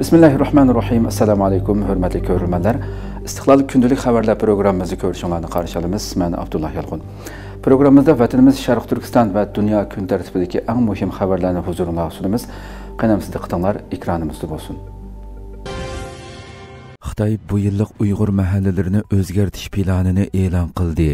Bismillahirrahmanirrahim. Assalamu alaykum, hurmatli ko'ruvchilar. Istiqlol kundalik xabarlar programmamizni ko'rishinglarni qarshi olamiz. Men Abdullah Yalqun. Programmamizda vatanimiz Sharq Turkiston va dunyo kun tartibidagi eng muhim xabarlarni huzuringizga sunamiz. Qanamsiz diqqatinglar ekranimizda bo'lsin. Xitoy bu yillik Uyg'ur mahallalarini o'zgartirish planini e'lon qildi.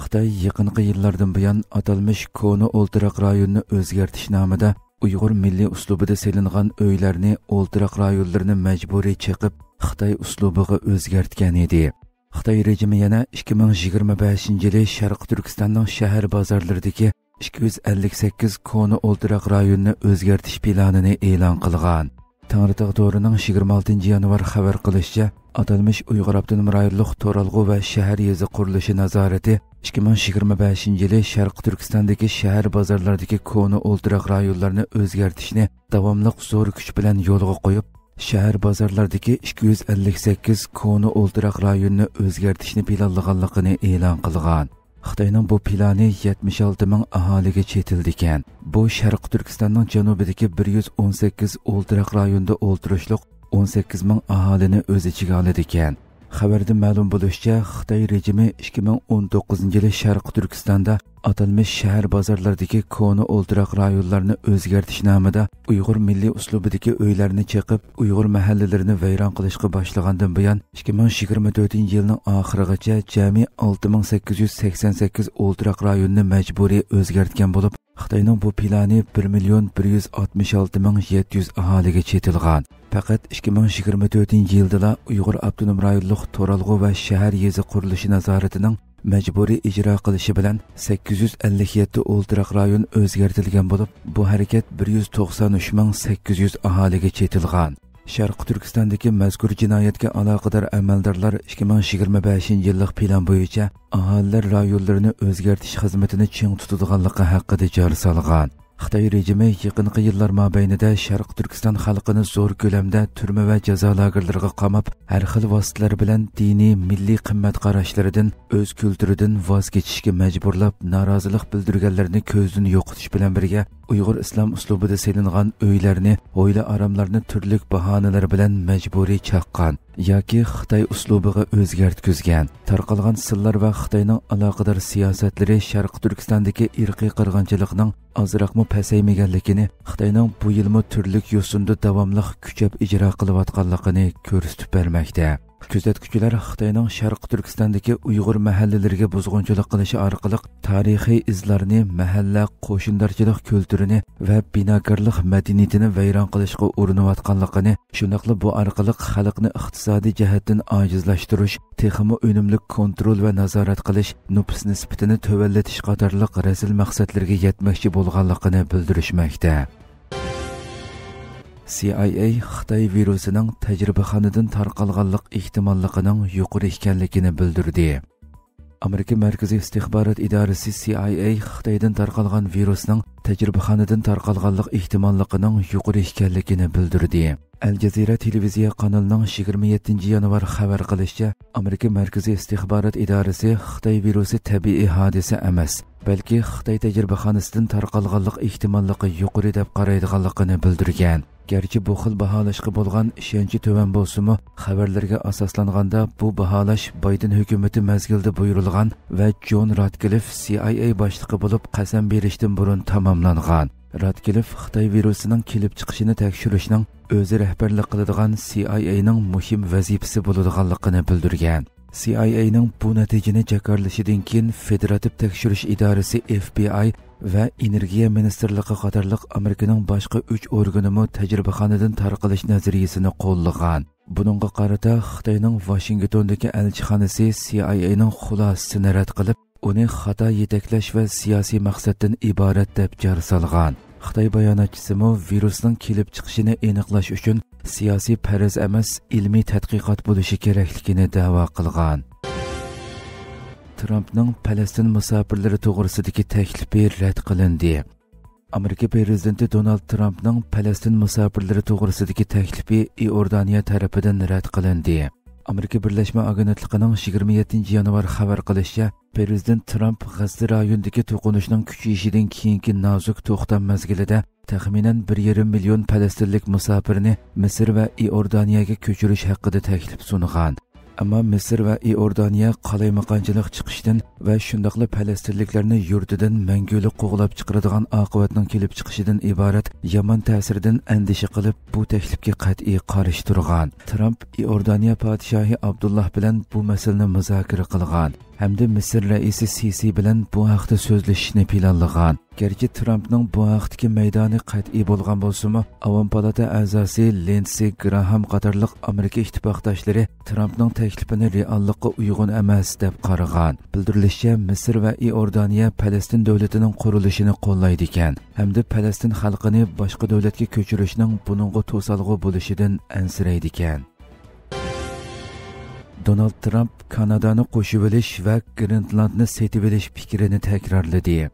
Xitoy yaqinqi yillardan buyon atalmish Koni o'ltiraq rayonini o'zgartirish nomida Uyg'ur milliy uslubida selingan uylarni o'ltiraq rayonlarini majburiy chiqib Xitoy uslubiga o'zgartgan edi. Xitoy rejimi yana 2025-yili Sharq Turkistonning shahar bozorlaridagi 258 Koni o'ltiraq rayonini o'zgartirish planini e'lon qilgan. Tangritog' to'rining 26 yanvar xabar qilishicha, atalmish Uyg'ur avtonom rayonlik To'ralg'u va shahar yezi qurilishi nazorati 2025-yili Sharq Turkistondagi shahar bozorlaridagi Koni o'ltiraq rayonlarni o'zgartirishni davomli zo'r kuch bilan yo'lga qo'yib, shahar bozorlaridagi 258 Koni o'ltiraq rayonini o'zgartirishni planlaganligini e'lon qilgan. Xitoyning bu plani 76 ming aholiga chetildi ekan. Bu Sharq Turkistonning janubidagi 118 o'ltiraq rayonda o'ltirishliq 18 ming aholini o'z ichiga oladi ekan. Xabarda ma'lum bo'lishicha, Xitoy rejimi 2019-yili Sharq Turkistonda atalmish shahar bozorlaridagi Koni o'ltiraq rayonlarni o'zgartirish nomida Uyg'ur milliy uslubidagi uylarni chiqib, Uyg'ur mahallalarini vayron qilishga boshlagandan buyon 2024-yilning oxirigacha jami 6888 o'ltiraq rayonni majburiy o'zgartgan bo'lib, Xitoyning bu plani 1,166,700 aholiga chetilgan. Faqat 2024-yilda Uyg'ur avtonom rayonlik To'ralg'u va shahar yezi qurilishi nazoratining majburiy ijro qilishi bilan 857 o'ltiraq rayon o'zgartirilgan bo'lib, bu harakat 193,800 aholiga chetilgan. Sharq Turkistondagi mazkur jinoyatga aloqador amaldorlar 2025-yillik plan bo'yicha aholilar rayonlarini o'zgartirish xizmatini ching tutadiganligi haqida jar solgan. Xitoy rejimi yaqinqi yillar mobaynida Sharq Turkiston xalqini zo'r ko'lamda turma va jazo lagerlariga qamab, har xil vositalar bilan diniy, milliy qimmat qarashlaridan, o'z kulturidan voz kechishga majburlab, norozilik bildirganlarni ko'zdan yo'qotish bilan birga Uyg'ur islom uslubida selingan uylarni, oila aramlarni turli bahonalar bilan majburiy chaqqan yoki Xitoy uslubiga o'zgartkizgan. Tarqalgan sirlar va Xitoyning aloqador siyosatlari Sharq Turkistondagi irqiy qirg'inchilikning ozroqmi pasaymaganligini, Xitoyning bu yilmi turli yo'sinda davomli kuchab ijro qilayotganligini ko'rsatib bermoqda. Kuzatuvchilar Xitoyning Sharq Turkistondagi Uyg'ur mahallalariga buzg'unchilik qilishi orqali tarixiy izlarni, mahalla qo'shindorchilik kulturini va binokorlik madaniyatini vayron qilishga urinayotganligini, shundaqla bu orqali xalqni iqtisodiy jihatdan ojizlashtirish, texmo unumli kontrol va nazorat qilish, nufus nisbatini tövallatish qatorliq razil maqsadlarga yetmoqchi bo'lganligini bildirishmoqda. CIA Xitoy virusining tajribaxonadan tarqalganlik ehtimolligining yuqori ekanligini bildirdi. Amerika Markaziy istixborot idorasi CIA Xitoydan tarqalgan virusning tajribaxonadan tarqalganlik ehtimolligining yuqori ekanligini bildirdi. Al Jazeera televiziya kanalining 27 yanvar xabar qilishicha, Amerika Markaziy istixborot idorasi Xitoy virusi tabiiy hodisa emas, balki Xitoy tajribaxonasidan tarqalganlik ehtimolligi yuqori deb qaraydiganligini bildirgan. Gerçi bu xil baholashga bo'lgan ishonchi to'van bo'lsa-mu, xabarlarga asoslanganda bu baholash Biden hukumati mazgilida buyurilgan va John Ratcliffe CIA boshlig'i bo'lib qasam berishdan burun tamomlangan. Ratcliffe Xitoy virusining kelib chiqishini tekshirishning o'zi rahbarlik qiladigan CIAning muhim vazifasi bo'ladiganligini bildirgan. CIAning bu natijani jakarlashidan keyin Federativ tekshirish idorasi FBI va Energiya ministrligi qatorliq Amerikaning boshqa 3 organimi tajribaxonadan tarqalish nazariyasini qo'llagan. Buningga qarata Xitoyning Washingtondagi elchixonasi CIAning xulosasini rad qilib, uni xato yetaklash va siyosiy maqsaddan iborat deb jar solgan. Xitoy bayonotchisi virusning kelib chiqishini aniqlash uchun siyosiy faraz emas, ilmiy tadqiqot bo'lishi kerakligini da'vo qilgan. Trumpning Falastin musofirlari to'g'risidagi taklifi rad qilindi. Amerika prezidenti Donald Trumpning Falastin musofirlari to'g'risidagi taklifi Iordaniya tarafidan rad qilindi. Amerika Birleşme Agentligining 27 yanvar xabar qilishicha, Prezident Trump G'azza rayonidagi to'qinishning kuchayishidan keyingi nozuk to'xtam mezgilida taxminan 1,5 million falastinlik musofirni Misr va Iordaniyaga ko'chirish haqida taklif sungan. Ammo Misr va Iordaniya qalaymaqonchilik chiqishdan va shundaqla falastinliklarni yurtidan mangulik qo'g'lab chiqaradigan oqibatning kelib chiqishidan iborat yomon ta'siridan andisha qilib bu taklifga qat'iy qarshi turgan. Trump Iordaniya podshohi Abdullah bilan bu masalani muzokara qilgan hamda Misr raisi Sisi bilan bu haqda so'zlashishni planlagan. Gerçi Trump'ның bu haqdagi maydoni qat'iy bo'lgan bo'lsa-mu, Avam palata a'zosi Lindsey Graham qatorliq Amerika ittifoqdoshlari Trump'ның taklifini reallikqa uyg'un emas deb qaragan. Bildirilishicha, Misr va Iordaniya Falastin davlatining qurilishini qo'llaydi ekan, hamda Falastin xalqini boshqa davlatga ko'chirishning buningga to'salg'i bo'lishidan ansiraydi ekan. Donald Trump Kanadani qo'shib olish va Greenlandni setib olish fikrini takrorladi.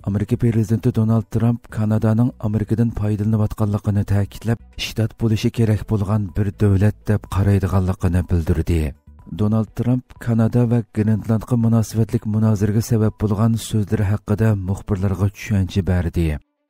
Amerika prezidenti Donald Trump Kanadaning Amerikadan foydalanayotganligini ta'kidlab, shtat bo'lishi kerak bo'lgan bir davlat deb qaraydiganligini bildirdi. Donald Trump Kanada va Greenlandga munosabatlik munozaraga sabab bo'lgan so'zlari haqida muxbirlarga tushuncha berdi.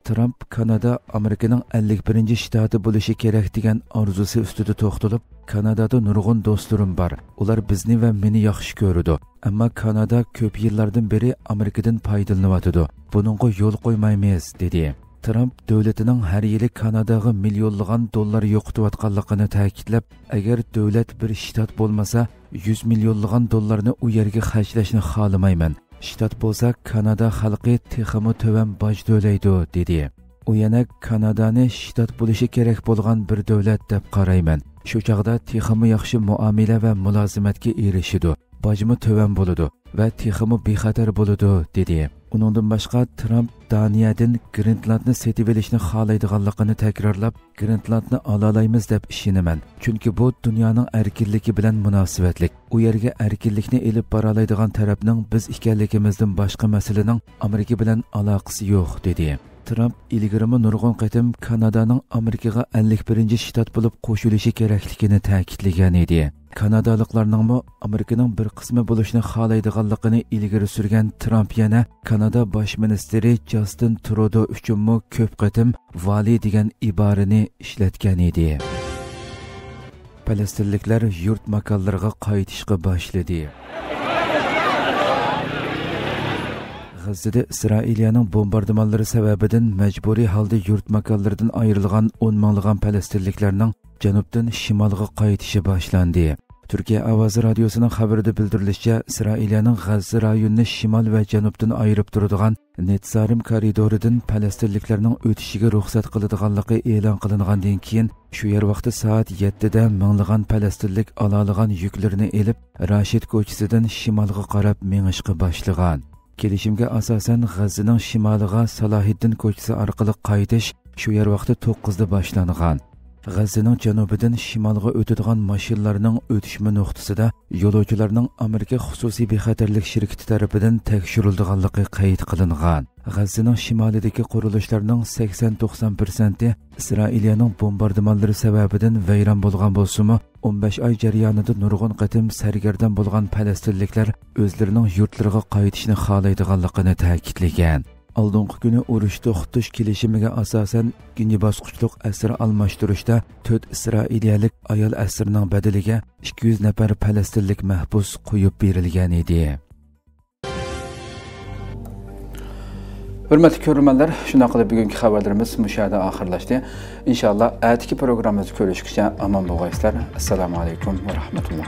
Trump Kanada Amerikaning 51 shtati bo'lishi kerak degan orzusi ustida to'xtalib, Kanadada nurg'un do'stlarim bor. Ular bizni va meni yaxshi ko'radi. Ammo Kanada ko'p yillardan beri Amerikadan foydalanyotdi. Buningga yo'l qo'ymaymiz, dedi. Trump davlatining har yili Kanadaga millionlagan dollar yo'qotayotganligini ta'kidlab, agar davlat bir shtat bo'lmasa, 100 millionlagan dollarni u yerga xarjlashni xohlamayman. Shtat bo'lsa, Kanada xalqi texmi to'van boj to'laydi, dedi. U yana Kanadani shtat bo'lishi kerak bo'lgan bir davlat deb qarayman. Shu chaqda texmi yaxshi muomala va mulozimatga erishidi. Bojmi to'van bo'ladi va texmi bexatar bo'ladi, dedi. Uningdan boshqa Trump Daniyadan Greenlandni setib olishni xohlaydiganligini takrorlab, Greenlandni olalaymiz deb ishonaman. Chunki bu dunyoning erkinligi bilan munosabatlik. U yerga erkinlikni elib bora oladigan tarafning biz ekanligimizdan boshqa masalaning Amerika bilan aloqasi yo'q, dedi. Trump ilgirimi nurg'un qatim Kanadaning Amerikaga 51-shtat bo'lib qo'shilishi kerakligini ta'kidlagan edi. Kanadaliklarning Amerikaning bir qismi bo'lishni xohlaydiganligini ilgari surgan Trump yana Kanada bosh ministri Justin Trudeau uchun ko'p qatim vali degan iborani ishlatgan edi. Falastinliklar yurt makonlariga qaytishga boshladi. G'azzada Isroiliyaning bombardimonlari sababidan majburiy holda yurt makonlaridan ayrilgan 10 minglagan falastinliklarning janubdan shimolga qaytishi boshlandi. Turkiya Ovozi radiosining xabarida bildirilishicha, Isroiliyaning G'azza rayonini shimol va janubdan ayirib turadigan Netsarim koridoridan falastinliklarning o'tishiga ruxsat qiladiganligi e'lon qilingandan keyin shu yer vaqti soat 7 da minglagan falastinlik olalagan yuklarini elib Rashid ko'chasidan shimolga qarab mengishga boshlagan. Kelishimga asosan G'azzaning shimoliga Salohiddin ko'chasi orqali qaytish shu yer vaqti 9 da boshlangan. G'azzaning janubidan shimolga o'tadigan mashinalarning o'tishma nuqtasida yo'lovchilarning Amerika xususiy bexatarlik shirkati tomonidan tekshirilganligi qayd qilingan. G'azzaning shimolidagi qurilishlarning 80-90% Isroiliyaning bombardimonlari sababidan vayron bo'lgan bo'lsa-mu, 15 oy jarayonida nurg'un qatim sargardon bo'lgan falastinliklar o'zlarining yurtlariga qaytishni xohlaydiganligini ta'kidlagan. Oldingi kuni urush to'xtatish kelishimiga asosan ikkinchi bosqichlik asir almashtirishda 4 isroiliyalik ayol asirning badaliga 200 nafar falastinlik mahbus qo'yib berilgan edi. Hurmatli ko'ruvchilar, shunday qilib bugungi xabarlarimiz mushada oxirlashdi. Inshaalloh atigi programmamizni ko'rishguncha omon bo'linglar. Assalomu alaykum va rahmatulloh.